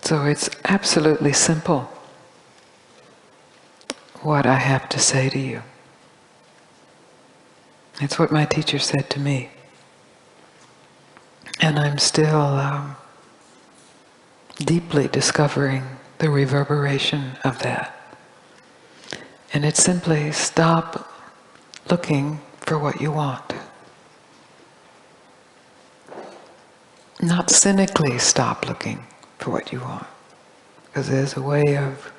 So it's absolutely simple what I have to say to you. It's what my teacher said to me. And I'm still deeply discovering the reverberation of that. And it's simply stop looking for what you want. Not cynically stop looking for what you want. Because there's a way of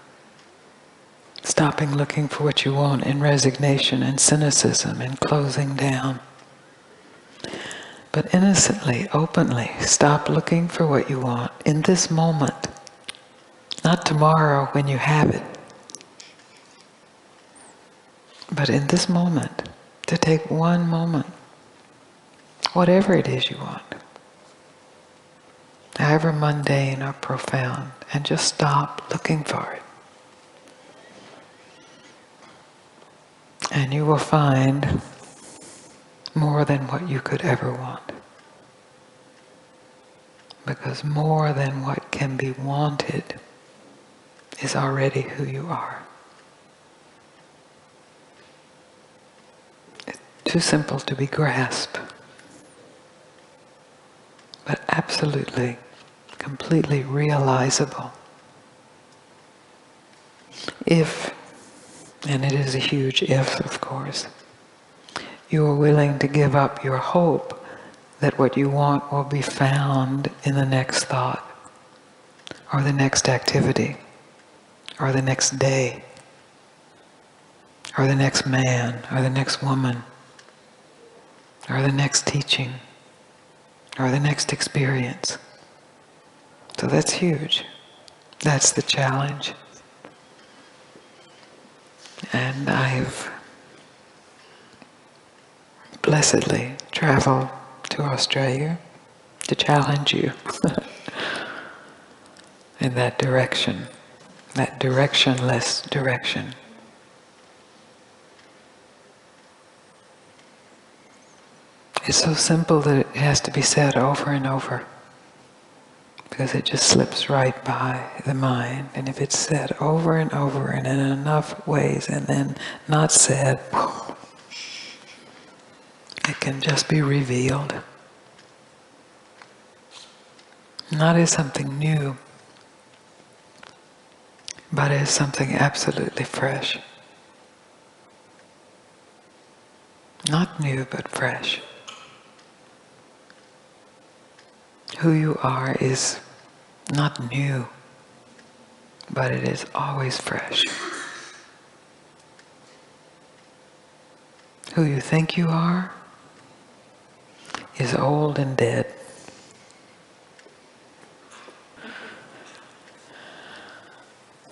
stopping looking for what you want in resignation and cynicism and closing down. But innocently, openly, stop looking for what you want in this moment. Not tomorrow when you have it. But in this moment, to take one moment, whatever it is you want, however mundane or profound, and just stop looking for it. And you will find more than what you could ever want. Because more than what can be wanted is already who you are. It's too simple to be grasped, but absolutely, completely realizable. If, and it is a huge if, of course, you are willing to give up your hope that what you want will be found in the next thought, or the next activity, or the next day, or the next man, or the next woman, or the next teaching, or the next experience. So that's huge. That's the challenge. And I've blessedly traveled to Australia to challenge you in that direction, that directionless direction. It's so simple that it has to be said over and over, because it just slips right by the mind. And if it's said over and over and in enough ways and then not said, it can just be revealed. Not as something new, but as something absolutely fresh. Not new, but fresh. Who you are is not new, but it is always fresh. Who you think you are is old and dead.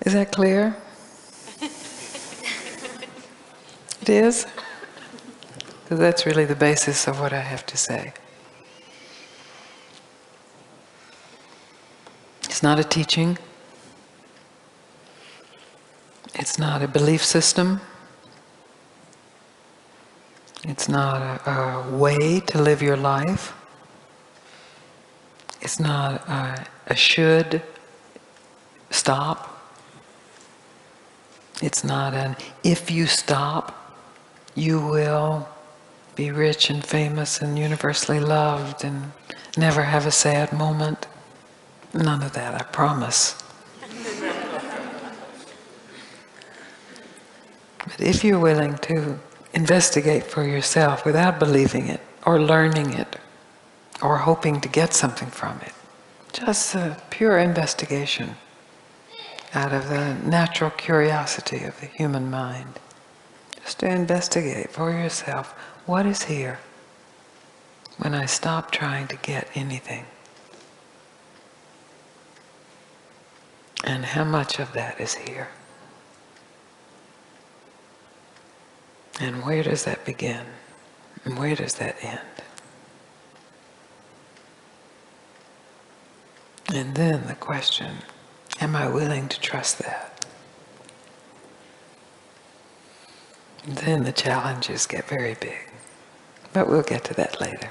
Is that clear? It is? Because that's really the basis of what I have to say. It's not a teaching. It's not a belief system. It's not a way to live your life. It's not a should stop. It's not an if you stop, you will be rich and famous and universally loved and never have a sad moment. None of that, I promise. But if you're willing to investigate for yourself without believing it, or learning it, or hoping to get something from it, just a pure investigation out of the natural curiosity of the human mind, just to investigate for yourself, what is here when I stop trying to get anything? And how much of that is here? And where does that begin? And where does that end? And then the question, am I willing to trust that? And then the challenges get very big. But we'll get to that later.